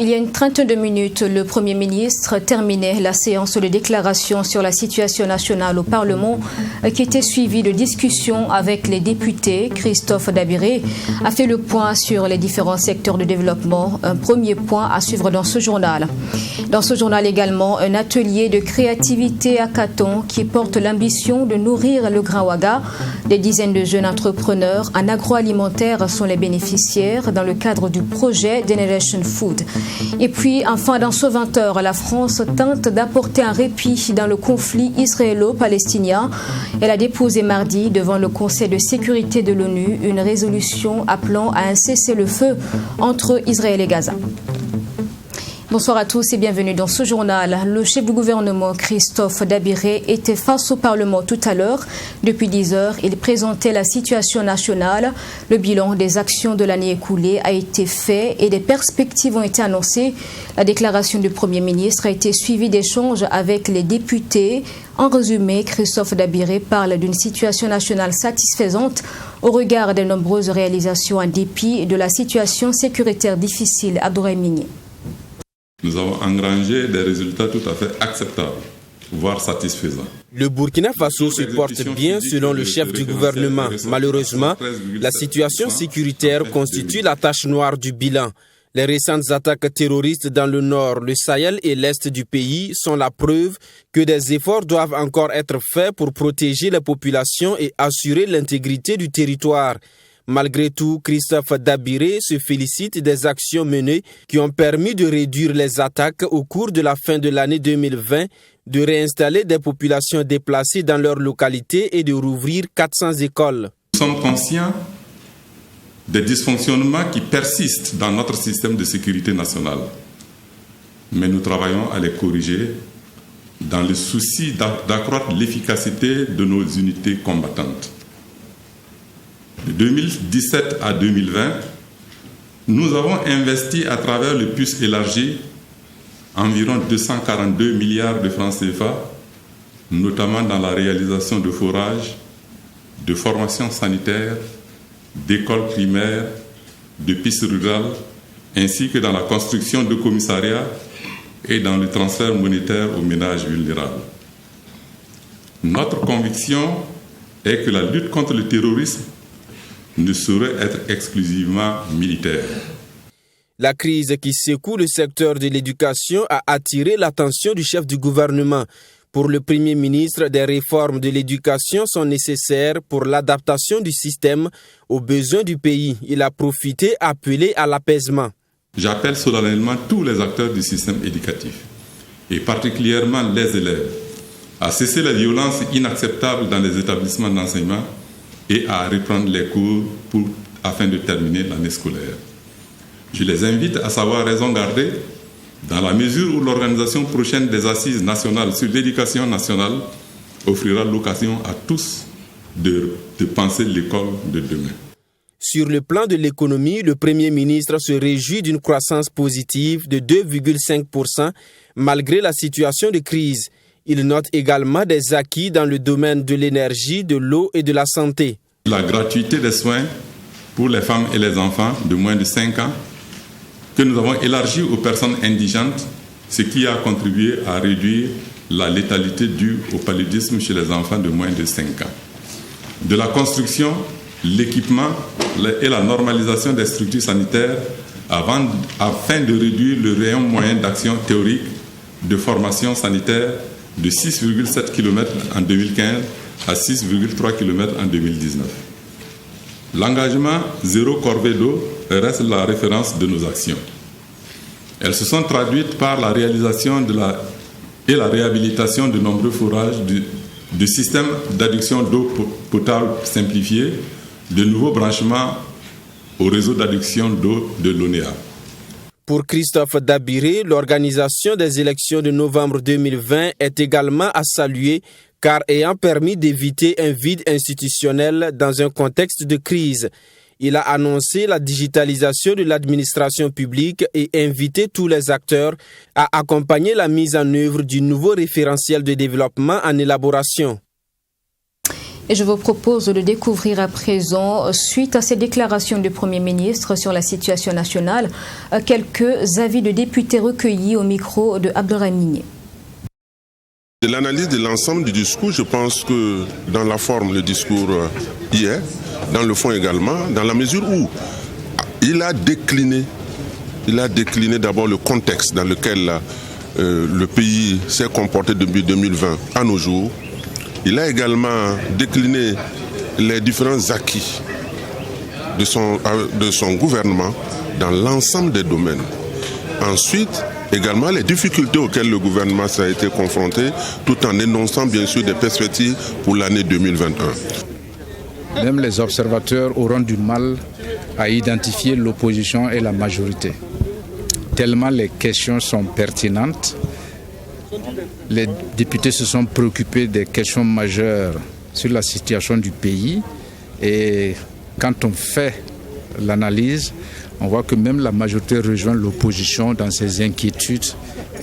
Il y a une trentaine de minutes, le Premier ministre terminait la séance de déclaration sur la situation nationale au Parlement qui était suivie de discussions avec les députés. Christophe Dabiré a fait le point sur les différents secteurs de développement. Un premier point à suivre dans ce journal. Dans ce journal également, un atelier de créativité à Caton qui porte l'ambition de nourrir le Grand Ouaga. Des dizaines de jeunes entrepreneurs en agroalimentaire sont les bénéficiaires dans le cadre du projet Generation Food. Et puis, enfin, dans ce 20h, la France tente d'apporter un répit dans le conflit israélo-palestinien. Elle a déposé mardi devant le Conseil de sécurité de l'ONU une résolution appelant à un cessez-le-feu entre Israël et Gaza. Bonsoir à tous et bienvenue dans ce journal. Le chef du gouvernement, Christophe Dabiré, était face au Parlement tout à l'heure. Depuis 10 heures, il présentait la situation nationale. Le bilan des actions de l'année écoulée a été fait et des perspectives ont été annoncées. La déclaration du Premier ministre a été suivie d'échanges avec les députés. En résumé, Christophe Dabiré parle d'une situation nationale satisfaisante au regard des nombreuses réalisations en dépit de la situation sécuritaire difficile. Abdourahim Migné. Nous avons engrangé des résultats tout à fait acceptables, voire satisfaisants. Le Burkina Faso se porte bien selon le chef du gouvernement. Malheureusement, la situation sécuritaire constitue la tache noire du bilan. Les récentes attaques terroristes dans le nord, le Sahel et l'est du pays sont la preuve que des efforts doivent encore être faits pour protéger les populations et assurer l'intégrité du territoire. Malgré tout, Christophe Dabiré se félicite des actions menées qui ont permis de réduire les attaques au cours de la fin de l'année 2020, de réinstaller des populations déplacées dans leur localité et de rouvrir 400 écoles. Nous sommes conscients des dysfonctionnements qui persistent dans notre système de sécurité nationale, mais nous travaillons à les corriger dans le souci d'accroître l'efficacité de nos unités combattantes. De 2017 à 2020, nous avons investi à travers le PUS élargi environ 242 milliards de francs CFA, notamment dans la réalisation de forages, de formations sanitaires, d'écoles primaires, de pistes rurales, ainsi que dans la construction de commissariats et dans le transfert monétaire aux ménages vulnérables. Notre conviction est que la lutte contre le terrorisme ne saurait être exclusivement militaire. La crise qui secoue le secteur de l'éducation a attiré l'attention du chef du gouvernement. Pour le Premier ministre, des réformes de l'éducation sont nécessaires pour l'adaptation du système aux besoins du pays. Il a profité appeler à l'apaisement. J'appelle solennellement tous les acteurs du système éducatif, et particulièrement les élèves, à cesser les violences inacceptables dans les établissements d'enseignement et à reprendre les cours afin de terminer l'année scolaire. Je les invite à savoir raison garder dans la mesure où l'organisation prochaine des assises nationales sur l'éducation nationale offrira l'occasion à tous de penser l'école de demain. Sur le plan de l'économie, le Premier ministre se réjouit d'une croissance positive de 2,5% malgré la situation de crise. Il note également des acquis dans le domaine de l'énergie, de l'eau et de la santé. La gratuité des soins pour les femmes et les enfants de moins de 5 ans, que nous avons élargi aux personnes indigentes, ce qui a contribué à réduire la létalité due au paludisme chez les enfants de moins de 5 ans. De la construction, l'équipement et la normalisation des structures sanitaires afin de réduire le rayon moyen d'action théorique de formation sanitaire de 6,7 km en 2015 à 6,3 km en 2019. L'engagement zéro corvée d'eau reste la référence de nos actions. Elles se sont traduites par la réalisation et la réhabilitation de nombreux forages du système d'adduction d'eau potable simplifié, de nouveaux branchements au réseau d'adduction d'eau de l'ONEA. Pour Christophe Dabiré, l'organisation des élections de novembre 2020 est également à saluer car ayant permis d'éviter un vide institutionnel dans un contexte de crise. Il a annoncé la digitalisation de l'administration publique et invité tous les acteurs à accompagner la mise en œuvre du nouveau référentiel de développement en élaboration. Et je vous propose de découvrir à présent, suite à ces déclarations du Premier ministre sur la situation nationale, quelques avis de députés recueillis au micro de Abdelrahmini. De l'analyse de l'ensemble du discours, je pense que dans la forme, le discours y est, dans le fond également, dans la mesure où il a décliné d'abord le contexte dans lequel le pays s'est comporté depuis 2020 à nos jours. Il a également décliné les différents acquis de son gouvernement dans l'ensemble des domaines. Ensuite, également les difficultés auxquelles le gouvernement a été confronté, tout en énonçant bien sûr des perspectives pour l'année 2021. Même les observateurs auront du mal à identifier l'opposition et la majorité. Tellement les questions sont pertinentes, les députés se sont préoccupés des questions majeures sur la situation du pays et quand on fait l'analyse, on voit que même la majorité rejoint l'opposition dans ses inquiétudes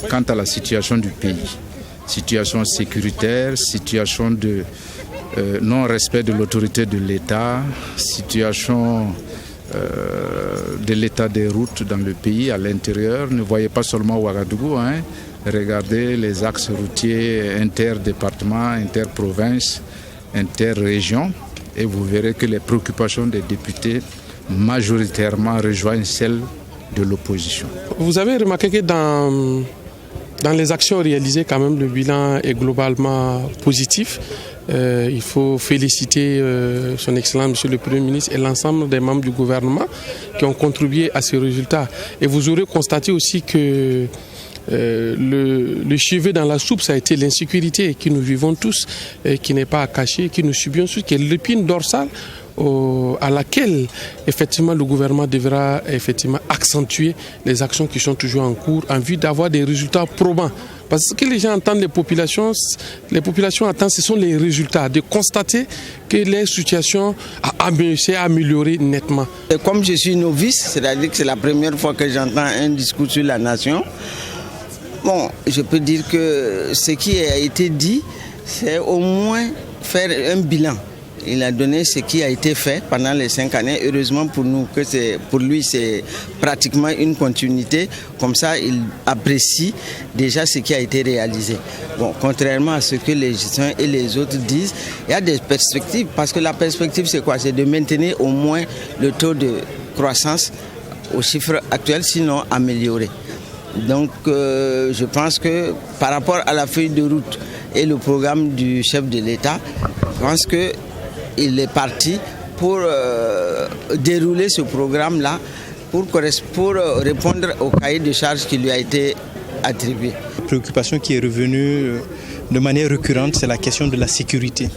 quant à la situation du pays. Situation sécuritaire, situation de non-respect de l'autorité de l'État, situation de l'état des routes dans le pays, à l'intérieur. Ne voyez pas seulement Ouagadougou, regardez les axes routiers interdépartements, interprovinces, interrégions et vous verrez que les préoccupations des députés majoritairement rejoignent celles de l'opposition. Vous avez remarqué que dans les actions réalisées, quand même, le bilan est globalement positif. Il faut féliciter son Excellence, Monsieur le Premier ministre et l'ensemble des membres du gouvernement qui ont contribué à ces résultats. Et vous aurez constaté aussi que le chevet dans la soupe, ça a été l'insécurité que nous vivons tous, qui n'est pas à cacher, qui nous subissons tous, qui est l'épine dorsale à laquelle effectivement le gouvernement devra effectivement accentuer les actions qui sont toujours en cours en vue d'avoir des résultats probants. Parce que les gens entendent les populations attendent, ce sont les résultats, de constater que les situations s'est améliorée nettement. Comme je suis novice, c'est-à-dire que c'est la première fois que j'entends un discours sur la nation, bon, je peux dire que ce qui a été dit, c'est au moins faire un bilan. Il a donné ce qui a été fait pendant les 5 années. Heureusement pour nous que pour lui c'est pratiquement une continuité. Comme ça, il apprécie déjà ce qui a été réalisé. Bon, contrairement à ce que les uns et les autres disent, il y a des perspectives. Parce que la perspective c'est quoi? C'est de maintenir au moins le taux de croissance au chiffre actuel, sinon améliorer. Donc je pense que par rapport à la feuille de route et le programme du chef de l'État, je pense qu'il est parti pour dérouler ce programme-là pour répondre au cahier de charges qui lui a été attribué. La préoccupation qui est revenue de manière récurrente, c'est la question de la sécurité,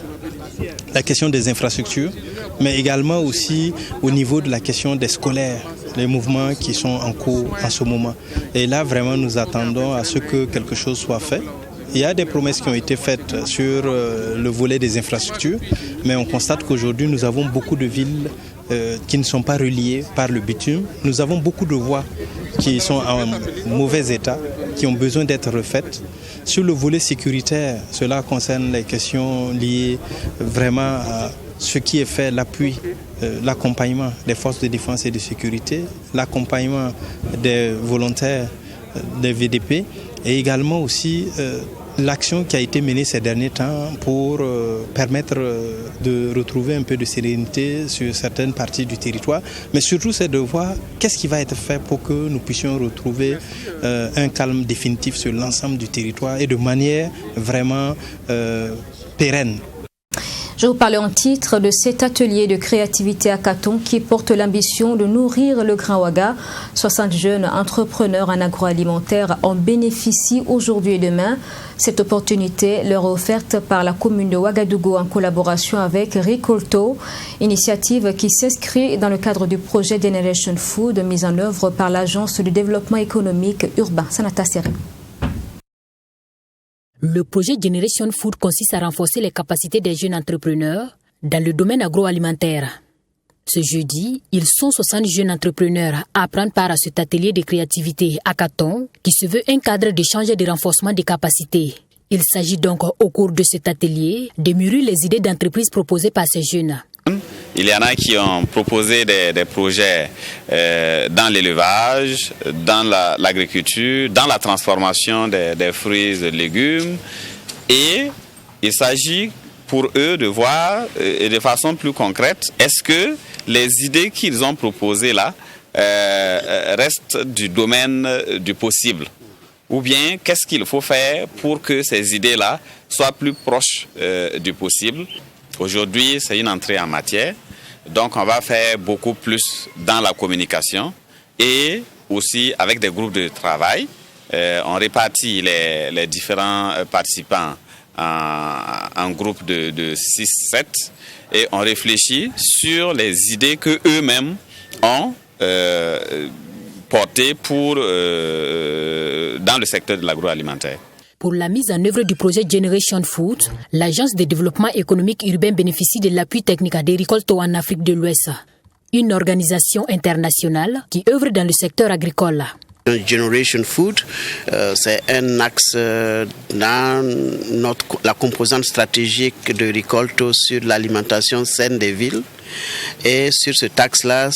la question des infrastructures, mais également aussi au niveau de la question des scolaires, les mouvements qui sont en cours en ce moment. Et là, vraiment, nous attendons à ce que quelque chose soit fait. Il y a des promesses qui ont été faites sur le volet des infrastructures, mais on constate qu'aujourd'hui, nous avons beaucoup de villes qui ne sont pas reliées par le bitume. Nous avons beaucoup de voies qui sont en mauvais état, qui ont besoin d'être refaites. Sur le volet sécuritaire, cela concerne les questions liées vraiment à ce qui est fait, l'appui, l'accompagnement des forces de défense et de sécurité, l'accompagnement des volontaires des VDP et également aussi l'action qui a été menée ces derniers temps pour permettre de retrouver un peu de sérénité sur certaines parties du territoire. Mais surtout, c'est de voir qu'est-ce qui va être fait pour que nous puissions retrouver un calme définitif sur l'ensemble du territoire et de manière vraiment pérenne. Je vous parlais en titre de cet atelier de créativité à Caton qui porte l'ambition de nourrir le Grand Ouaga. 60 jeunes entrepreneurs en agroalimentaire en bénéficient aujourd'hui et demain. Cette opportunité leur est offerte par la commune de Ouagadougou en collaboration avec Récolto, initiative qui s'inscrit dans le cadre du projet Generation Food mis en œuvre par l'Agence de développement économique urbain. Sanata Serem. Le projet Generation Food consiste à renforcer les capacités des jeunes entrepreneurs dans le domaine agroalimentaire. Ce jeudi, ils sont 60 jeunes entrepreneurs à prendre part à cet atelier de créativité hackathon qui se veut un cadre d'échange et de renforcement des capacités. Il s'agit donc au cours de cet atelier de mûrir les idées d'entreprise proposées par ces jeunes. Il y en a qui ont proposé des projets dans l'élevage, dans l'agriculture, dans la transformation des fruits et légumes. Et il s'agit pour eux de voir de façon plus concrète, est-ce que les idées qu'ils ont proposées là restent du domaine du possible? Ou bien qu'est-ce qu'il faut faire pour que ces idées-là soient plus proches du possible? Aujourd'hui, c'est une entrée en matière, donc on va faire beaucoup plus dans la communication et aussi avec des groupes de travail. On répartit les différents participants en groupe de 6-7 et on réfléchit sur les idées qu'eux-mêmes ont portées dans le secteur de l'agroalimentaire. Pour la mise en œuvre du projet Generation Food, l'Agence de développement économique urbain bénéficie de l'appui technique d'Agricolto en Afrique de l'Ouest, une organisation internationale qui œuvre dans le secteur agricole. Generation Food, c'est un axe dans la composante stratégique de Agricolto sur l'alimentation saine des villes. Et sur ce axe-là,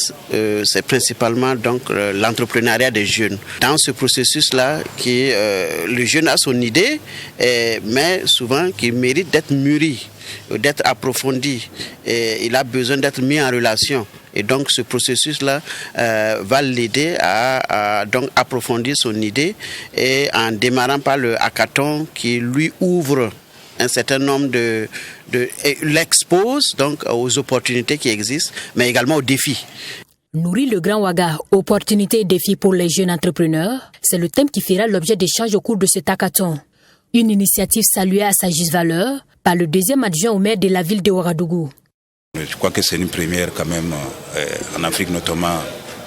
c'est principalement donc l'entrepreneuriat des jeunes. Dans ce processus-là, le jeune a son idée, mais souvent qui mérite d'être mûri, d'être approfondi. Et il a besoin d'être mis en relation. Et donc ce processus-là va l'aider à donc approfondir son idée et en démarrant par le hackathon qui lui ouvre un certain nombre l'expose donc aux opportunités qui existent, mais également aux défis. Nourrir le Grand Ouaga, opportunités et défis pour les jeunes entrepreneurs, c'est le thème qui fera l'objet d'échanges au cours de cet hackathon. Une initiative saluée à sa juste valeur par le deuxième adjoint au maire de la ville de Ouagadougou. Je crois que c'est une première quand même en Afrique, notamment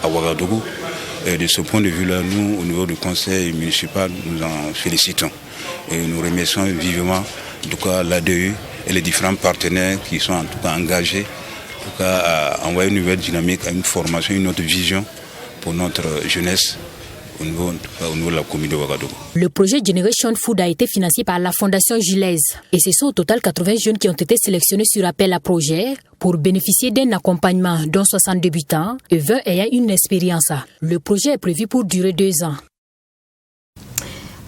à Ouagadougou. Et de ce point de vue-là, nous, au niveau du conseil municipal, nous en félicitons. Et nous remercions vivement en tout cas l'ADE et les différents partenaires qui sont en tout cas engagés en tout cas, à envoyer une nouvelle dynamique, à une formation, une autre vision pour notre jeunesse au niveau de la commune de Ouagadougou. Le projet Generation Food a été financé par la Fondation Gilaise et ce sont au total 80 jeunes qui ont été sélectionnés sur appel à projet pour bénéficier d'un accompagnement dont 60 débutants et 20 ayant une expérience. Le projet est prévu pour durer 2 ans.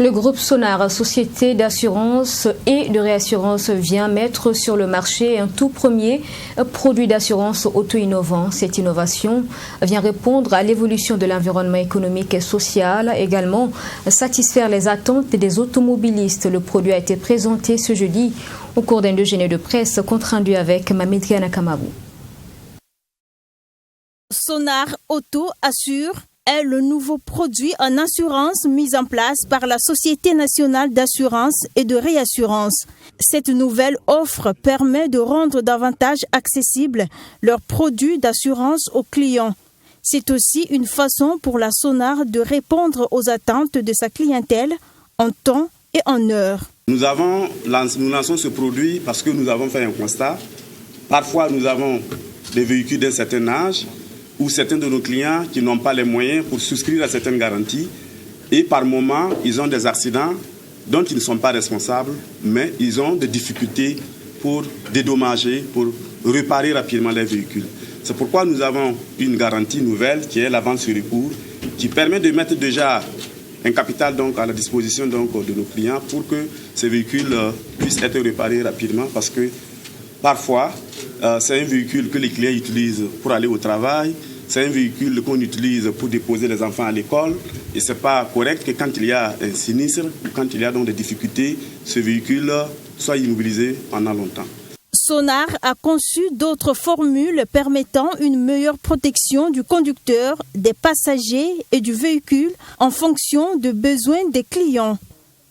Le groupe Sonar, société d'assurance et de réassurance, vient mettre sur le marché un tout premier produit d'assurance auto-innovant. Cette innovation vient répondre à l'évolution de l'environnement économique et social, également satisfaire les attentes des automobilistes. Le produit a été présenté ce jeudi au cours d'un déjeuner de presse compte rendu avec Mamidriana Kamabou. Sonar Auto Assure est le nouveau produit en assurance mis en place par la Société nationale d'assurance et de réassurance. Cette nouvelle offre permet de rendre davantage accessibles leurs produits d'assurance aux clients. C'est aussi une façon pour la Sonar de répondre aux attentes de sa clientèle en temps et en heure. Nous lançons ce produit parce que nous avons fait un constat. Parfois, nous avons des véhicules d'un certain âge ou certains de nos clients qui n'ont pas les moyens pour souscrire à certaines garanties. Et par moment, ils ont des accidents dont ils ne sont pas responsables, mais ils ont des difficultés pour dédommager, pour réparer rapidement les véhicules. C'est pourquoi nous avons une garantie nouvelle qui est la vente sur recours, qui permet de mettre déjà un capital donc, à la disposition donc, de nos clients pour que ces véhicules puissent être réparés rapidement parce que parfois, c'est un véhicule que les clients utilisent pour aller au travail, c'est un véhicule qu'on utilise pour déposer les enfants à l'école et ce n'est pas correct que quand il y a un sinistre ou quand il y a donc des difficultés, ce véhicule soit immobilisé pendant longtemps. Sonar a conçu d'autres formules permettant une meilleure protection du conducteur, des passagers et du véhicule en fonction des besoins des clients.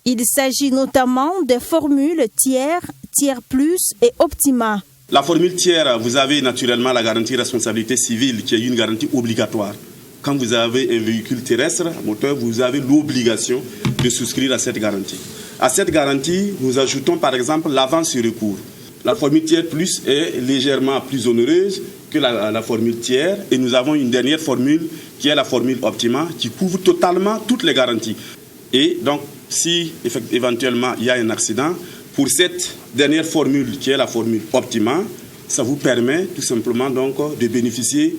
Il s'agit notamment des formules tiers, tiers plus et optima. La formule tiers, vous avez naturellement la garantie responsabilité civile qui est une garantie obligatoire. Quand vous avez un véhicule terrestre, moteur, vous avez l'obligation de souscrire à cette garantie. À cette garantie, nous ajoutons par exemple l'avance sur recours. La formule tiers plus est légèrement plus onéreuse que la formule tiers et nous avons une dernière formule qui est la formule optima qui couvre totalement toutes les garanties. Et donc, si éventuellement il y a un accident, pour cette dernière formule qui est la formule optima, ça vous permet tout simplement donc de bénéficier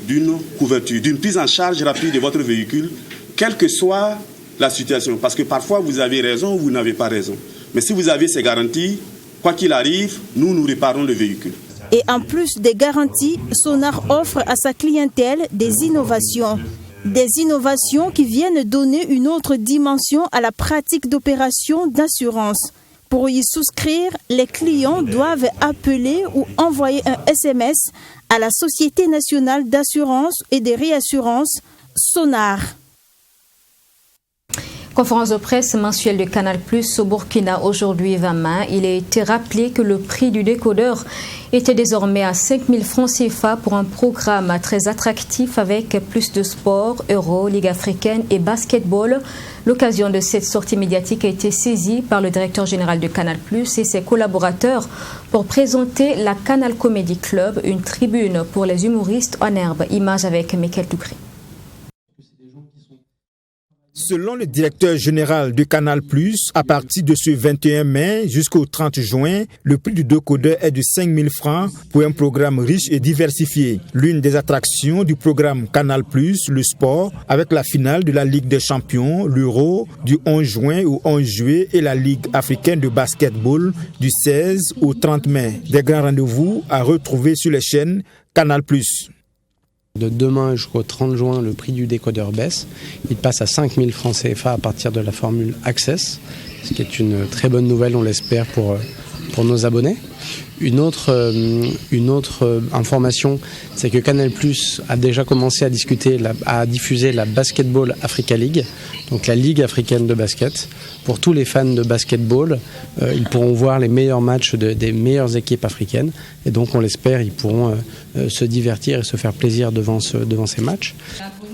d'une couverture, d'une prise en charge rapide de votre véhicule, quelle que soit la situation. Parce que parfois vous avez raison ou vous n'avez pas raison. Mais si vous avez ces garanties, quoi qu'il arrive, nous réparons le véhicule. Et en plus des garanties, Sonar offre à sa clientèle des innovations. Des innovations qui viennent donner une autre dimension à la pratique d'opérations d'assurance. Pour y souscrire, les clients doivent appeler ou envoyer un SMS à la Société nationale d'assurance et de réassurance, Sonar. Conférence de presse mensuelle de Canal+ au Burkina aujourd'hui 20 mai. Il a été rappelé que le prix du décodeur était désormais à 5 000 francs CFA pour un programme très attractif avec plus de sport, Euro, Ligue africaine et basketball. L'occasion de cette sortie médiatique a été saisie par le directeur général de Canal+ et ses collaborateurs pour présenter la Canal Comedy Club, une tribune pour les humoristes en herbe. Image avec Michael Toukré. Selon le directeur général de Canal+, à partir de ce 21 mai jusqu'au 30 juin, le prix du décodeur est de 5 000 francs pour un programme riche et diversifié. L'une des attractions du programme Canal+, le sport, avec la finale de la Ligue des Champions, l'Euro, du 11 juin au 11 juillet et la Ligue africaine de basketball du 16 au 30 mai. Des grands rendez-vous à retrouver sur les chaînes Canal+. De demain jusqu'au 30 juin, le prix du décodeur baisse. Il passe à 5 000 francs CFA à partir de la formule Access, ce qui est une très bonne nouvelle, on l'espère, pour nos abonnés. Une autre information, c'est que Canal+ a déjà commencé à diffuser la Basketball Africa League, donc la Ligue africaine de basket. Pour tous les fans de basketball, ils pourront voir les meilleurs matchs des meilleures équipes africaines. Et donc, on l'espère, ils pourront se divertir et se faire plaisir devant ces matchs.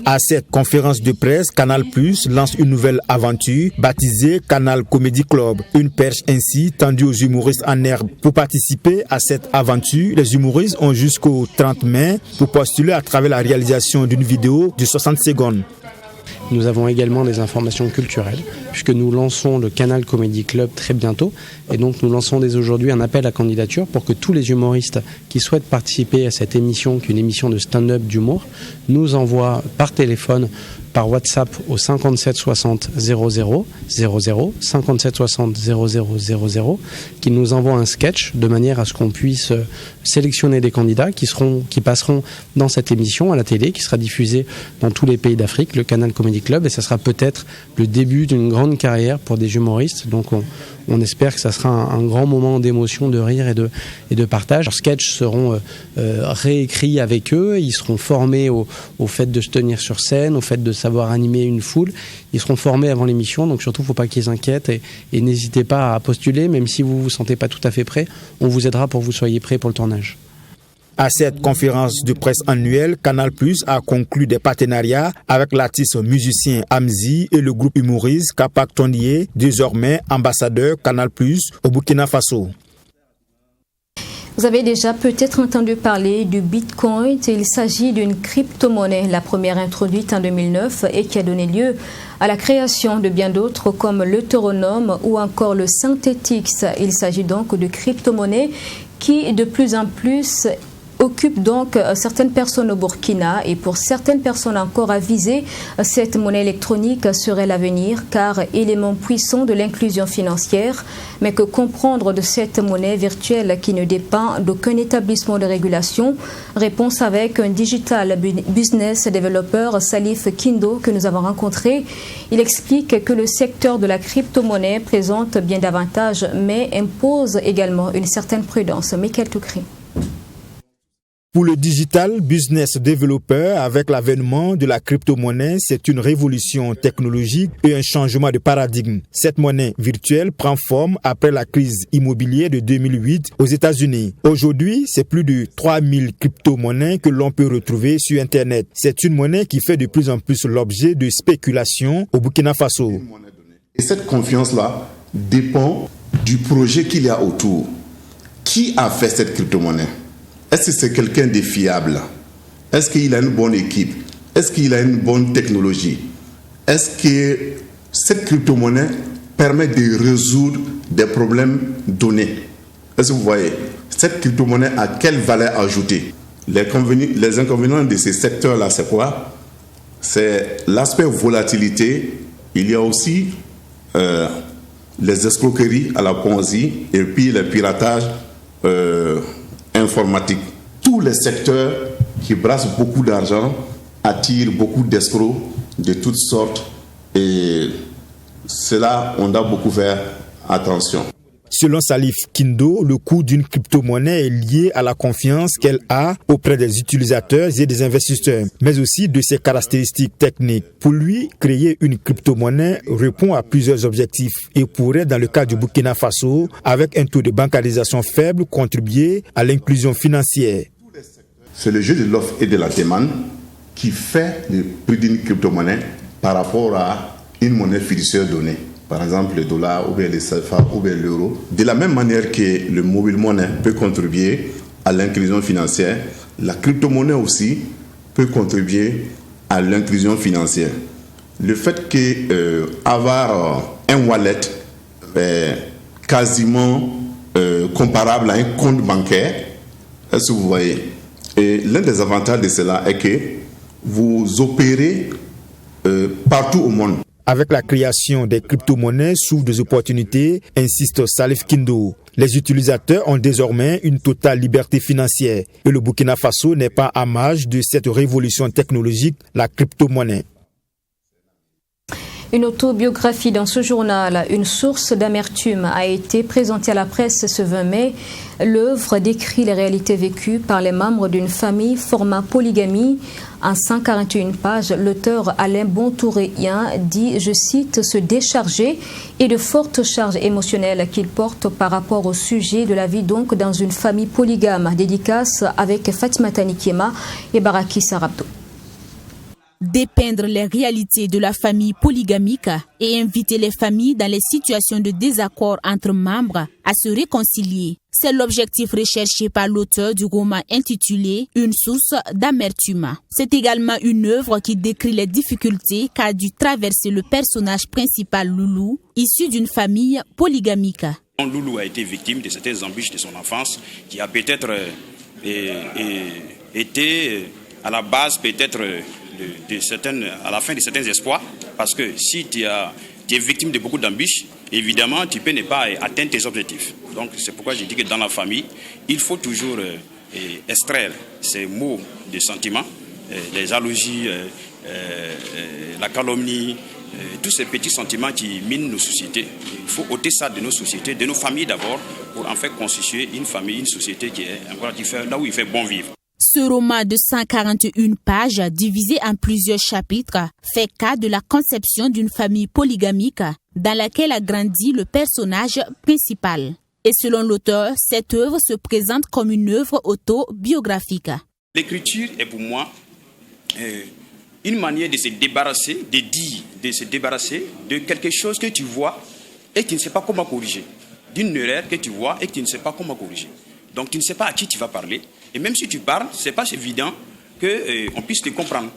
À cette conférence de presse, Canal+ lance une nouvelle aventure baptisée Canal Comedy Club. Une perche ainsi tendue aux humoristes en herbe. Pour participer à cette aventure, les humoristes ont jusqu'au 30 mai pour postuler à travers la réalisation d'une vidéo de 60 secondes. Nous avons également des informations culturelles, puisque nous lançons le Canal Comedy Club très bientôt. Et donc nous lançons dès aujourd'hui un appel à candidature pour que tous les humoristes qui souhaitent participer à cette émission, qui est une émission de stand-up d'humour, nous envoient par téléphone, par WhatsApp au 57 60 00 00, 57 60 00 00, qui nous envoient un sketch de manière à ce qu'on puisse sélectionner des candidats qui passeront dans cette émission à la télé, qui sera diffusée dans tous les pays d'Afrique, le Canal Comedy Club, et ça sera peut-être le début d'une grande carrière pour des humoristes. Donc on espère que ça sera un grand moment d'émotion, de rire et de partage. Leurs sketchs seront réécrits avec eux, ils seront formés au fait de se tenir sur scène, au fait de savoir animer une foule. Ils seront formés avant l'émission, donc surtout il ne faut pas qu'ils s'inquiètent et n'hésitez pas à postuler, même si vous ne vous sentez pas tout à fait prêt, on vous aidera pour que vous soyez prêts pour le tournage. À cette conférence de presse annuelle, Canal+ a conclu des partenariats avec l'artiste musicien Amzi et le groupe humoriste Kapak Tondier, désormais ambassadeur Canal+ au Burkina Faso. Vous avez déjà peut-être entendu parler du Bitcoin. Il s'agit d'une crypto-monnaie, la première introduite en 2009 et qui a donné lieu à la création de bien d'autres comme l'Ethereum ou encore le Synthetix. Il s'agit donc de crypto-monnaies qui de plus en plus occupe donc certaines personnes au Burkina et pour certaines personnes encore à viser, cette monnaie électronique serait l'avenir car élément puissant de l'inclusion financière, mais que comprendre de cette monnaie virtuelle qui ne dépend d'aucun établissement de régulation? Réponse avec un digital business développeur Salif Kindo que nous avons rencontré. Il explique que le secteur de la crypto-monnaie présente bien d'avantages mais impose également une certaine prudence. Michael Toukré. Pour le digital business developer, avec l'avènement de la crypto-monnaie, c'est une révolution technologique et un changement de paradigme. Cette monnaie virtuelle prend forme après la crise immobilière de 2008 aux États-Unis. Aujourd'hui, c'est plus de 3000 crypto-monnaies que l'on peut retrouver sur Internet. C'est une monnaie qui fait de plus en plus l'objet de spéculations au Burkina Faso. Et cette confiance-là dépend du projet qu'il y a autour. Qui a fait cette crypto-monnaie? Est-ce que c'est quelqu'un de fiable? Est-ce qu'il a une bonne équipe? Est-ce qu'il a une bonne technologie? Est-ce que cette crypto-monnaie permet de résoudre des problèmes donnés? Est-ce que vous voyez? Cette crypto-monnaie a quelle valeur ajoutée? Les inconvénients de ces secteurs-là, c'est quoi? C'est l'aspect volatilité. Il y a aussi les escroqueries à la Ponzi et puis le piratage informatique. Tous les secteurs qui brassent beaucoup d'argent attirent beaucoup d'escrocs de toutes sortes et cela, on doit beaucoup faire attention. Selon Salif Kindo, le coût d'une crypto-monnaie est lié à la confiance qu'elle a auprès des utilisateurs et des investisseurs, mais aussi de ses caractéristiques techniques. Pour lui, créer une crypto-monnaie répond à plusieurs objectifs et pourrait, dans le cas du Burkina Faso, avec un taux de bancarisation faible, contribuer à l'inclusion financière. C'est le jeu de l'offre et de la demande qui fait le prix d'une crypto-monnaie par rapport à une monnaie fiduciaire donnée. Par exemple, le dollar ou bien le CFA ou bien l'euro. De la même manière que le mobile money peut contribuer à l'inclusion financière, la crypto-monnaie aussi peut contribuer à l'inclusion financière. Le fait qu'avoir un wallet quasiment comparable à un compte bancaire, est-ce que vous voyez? Et l'un des avantages de cela est que vous opérez partout au monde. Avec la création des crypto-monnaies s'ouvrent des opportunités, insiste Salif Kindo. Les utilisateurs ont désormais une totale liberté financière et le Burkina Faso n'est pas à marge de cette révolution technologique, la crypto-monnaie. Une autobiographie dans ce journal, une source d'amertume, a été présentée à la presse ce 20 mai. L'œuvre décrit les réalités vécues par les membres d'une famille format polygamie. En 141 pages, l'auteur Alain Bontouréen dit, je cite, se décharger et de fortes charges émotionnelles qu'il porte par rapport au sujet de la vie donc dans une famille polygame. Dédicace avec Fatimata Nikiema et Baraki Sarabdo. Dépeindre les réalités de la famille polygamique et inviter les familles dans les situations de désaccord entre membres à se réconcilier. C'est l'objectif recherché par l'auteur du roman intitulé « Une source d'amertume ». C'est également une œuvre qui décrit les difficultés qu'a dû traverser le personnage principal Loulou, issu d'une famille polygamique. Loulou a été victime de certaines embûches de son enfance qui a peut-être été à la base peut-être à la fin de certains espoirs, parce que si tu es victime de beaucoup d'embûches, évidemment, tu peux ne pas atteindre tes objectifs. Donc, c'est pourquoi je dis que dans la famille, il faut toujours extraire ces mots de sentiments, les jalousies, la calomnie, tous ces petits sentiments qui minent nos sociétés. Il faut ôter ça de nos sociétés, de nos familles d'abord, pour en fait constituer une famille, une société qui est encore différente, là où il fait bon vivre. Ce roman de 141 pages, divisé en plusieurs chapitres, fait cas de la conception d'une famille polygamique dans laquelle a grandi le personnage principal. Et selon l'auteur, cette œuvre se présente comme une œuvre autobiographique. L'écriture est pour moi une manière de se débarrasser, de se débarrasser de quelque chose que tu vois et que tu ne sais pas comment corriger. D'une erreur que tu vois et que tu ne sais pas comment corriger. Donc tu ne sais pas à qui tu vas parler. Et même si tu parles, ce n'est pas évident qu'on puisse te comprendre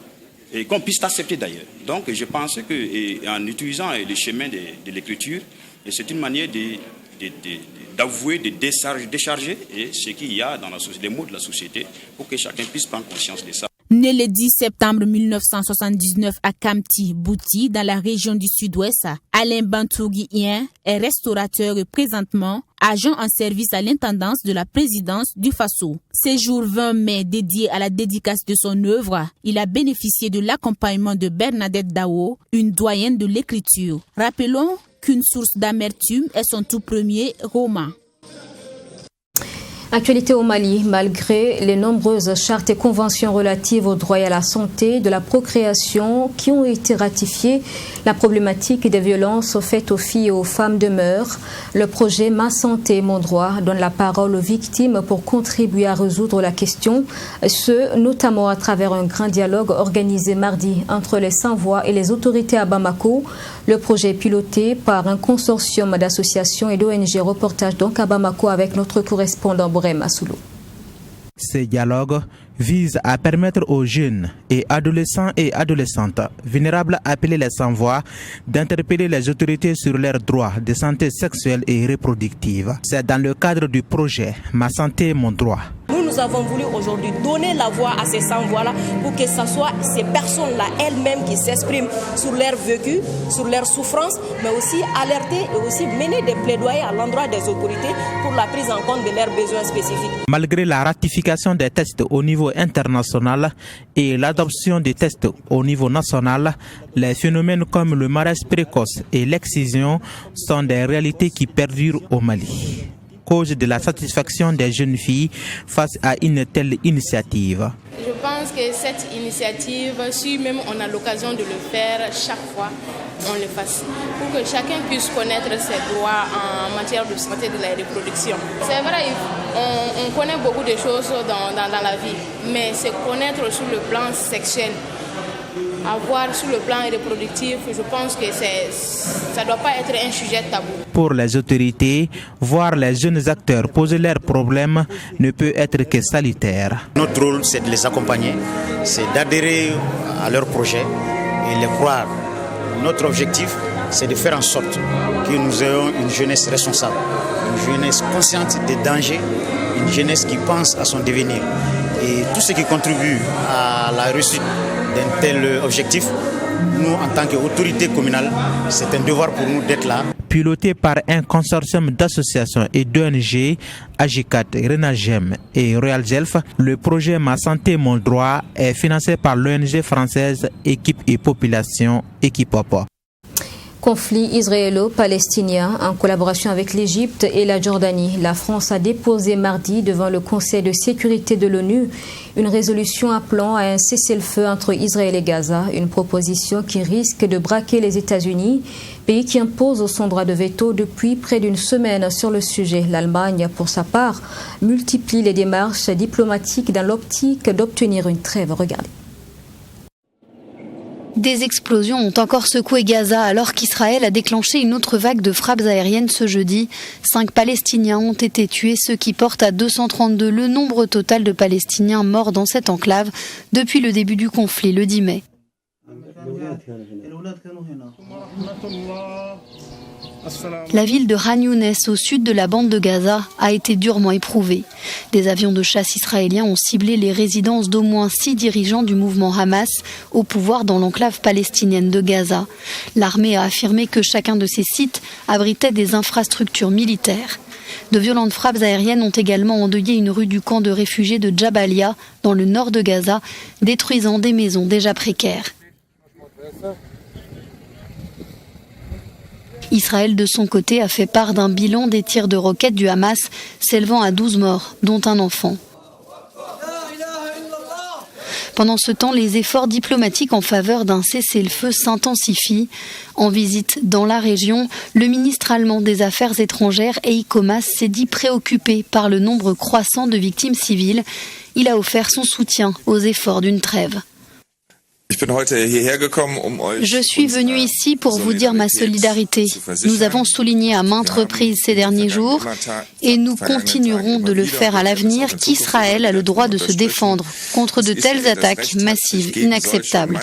et qu'on puisse t'accepter d'ailleurs. Donc je pense qu'en utilisant le chemin de l'écriture, c'est une manière d'avouer, de décharger ce qu'il y a dans la société, les mots de la société, pour que chacun puisse prendre conscience de ça. Né le 10 septembre 1979 à Kamti, Bouti, dans la région du Sud-Ouest, Alain Bontouréen est restaurateur et présentement agent en service à l'intendance de la présidence du Faso. Ces jours 20 mai dédiés à la dédicace de son œuvre, il a bénéficié de l'accompagnement de Bernadette Dao, une doyenne de l'écriture. Rappelons qu'une source d'amertume est son tout premier roman. Actualité au Mali, malgré les nombreuses chartes et conventions relatives aux droits et à la santé, de la procréation qui ont été ratifiées, la problématique des violences faites aux filles et aux femmes demeure. Le projet Ma Santé, Mon Droit donne la parole aux victimes pour contribuer à résoudre la question, ce notamment à travers un grand dialogue organisé mardi entre les sans-voix et les autorités à Bamako. Le projet est piloté par un consortium d'associations et d'ONG. Reportage donc à Bamako avec notre correspondant Borem Assoulou. Ce dialogue vise à permettre aux jeunes et adolescents et adolescentes vulnérables appelés les sans-voix d'interpeller les autorités sur leurs droits de santé sexuelle et reproductive. C'est dans le cadre du projet Ma Santé, Mon Droit. Nous avons voulu aujourd'hui donner la voix à ces sans-voix-là pour que ce soit ces personnes-là elles-mêmes qui s'expriment sur leur vécu, sur leurs souffrances, mais aussi alerter et aussi mener des plaidoyers à l'endroit des autorités pour la prise en compte de leurs besoins spécifiques. Malgré la ratification des tests au niveau international et l'adoption des tests au niveau national, les phénomènes comme le mariage précoce et l'excision sont des réalités qui perdurent au Mali. Cause de la satisfaction des jeunes filles face à une telle initiative. Je pense que cette initiative, si même on a l'occasion de le faire chaque fois, on le fasse. Pour que chacun puisse connaître ses droits en matière de santé de la reproduction. C'est vrai, on connaît beaucoup de choses dans la vie, mais c'est connaître sur le plan sexuel. Avoir sur le plan reproductif, je pense que ça ne doit pas être un sujet tabou. Pour les autorités, voir les jeunes acteurs poser leurs problèmes ne peut être que salutaire. Notre rôle, c'est de les accompagner, c'est d'adhérer à leurs projets et les croire. Notre objectif, c'est de faire en sorte que nous ayons une jeunesse responsable, une jeunesse consciente des dangers, une jeunesse qui pense à son devenir. Et tout ce qui contribue à la réussite d'un tel objectif, nous, en tant qu'autorité communale, c'est un devoir pour nous d'être là. Piloté par un consortium d'associations et d'ONG, Agicat, Renagem et Royal Gelf, le projet Ma Santé, Mon Droit est financé par l'ONG française Équipe et Population, Equipopo. Conflit israélo-palestinien en collaboration avec l'Égypte et la Jordanie. La France a déposé mardi devant le Conseil de sécurité de l'ONU une résolution appelant à un cessez-le-feu entre Israël et Gaza, une proposition qui risque de braquer les États-Unis, pays qui impose son droit de veto depuis près d'une semaine sur le sujet. L'Allemagne, pour sa part, multiplie les démarches diplomatiques dans l'optique d'obtenir une trêve. Regardez. Des explosions ont encore secoué Gaza alors qu'Israël a déclenché une autre vague de frappes aériennes ce jeudi. 5 Palestiniens ont été tués, ce qui porte à 232 le nombre total de Palestiniens morts dans cette enclave depuis le début du conflit le 10 mai. La ville de Khan Younes, au sud de la bande de Gaza, a été durement éprouvée. Des avions de chasse israéliens ont ciblé les résidences d'au moins 6 dirigeants du mouvement Hamas au pouvoir dans l'enclave palestinienne de Gaza. L'armée a affirmé que chacun de ces sites abritait des infrastructures militaires. De violentes frappes aériennes ont également endeuillé une rue du camp de réfugiés de Jabalia, dans le nord de Gaza, détruisant des maisons déjà précaires. Israël, de son côté, a fait part d'un bilan des tirs de roquettes du Hamas s'élevant à 12 morts, dont un enfant. Pendant ce temps, les efforts diplomatiques en faveur d'un cessez-le-feu s'intensifient. En visite dans la région, le ministre allemand des Affaires étrangères, Heiko Maas, s'est dit préoccupé par le nombre croissant de victimes civiles. Il a offert son soutien aux efforts d'une trêve. Je suis venu ici pour vous dire ma solidarité. Nous avons souligné à maintes reprises ces derniers jours, et nous continuerons de le faire à l'avenir, qu'Israël a le droit de se défendre contre de telles attaques massives, inacceptables.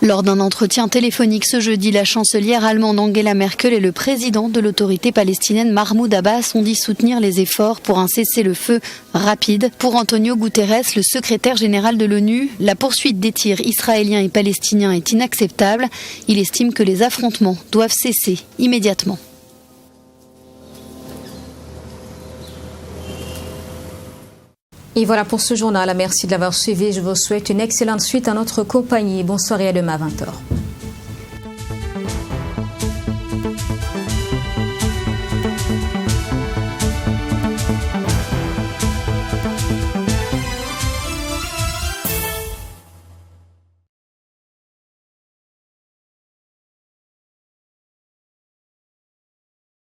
Lors d'un entretien téléphonique ce jeudi, la chancelière allemande Angela Merkel et le président de l'autorité palestinienne Mahmoud Abbas ont dit soutenir les efforts pour un cessez-le-feu rapide. Pour Antonio Guterres, le secrétaire général de l'ONU, la poursuite des tirs israéliens et palestiniens est inacceptable. Il estime que les affrontements doivent cesser immédiatement. Et voilà pour ce journal. Merci de l'avoir suivi. Je vous souhaite une excellente suite à notre compagnie. Bonsoir et à demain à 20h.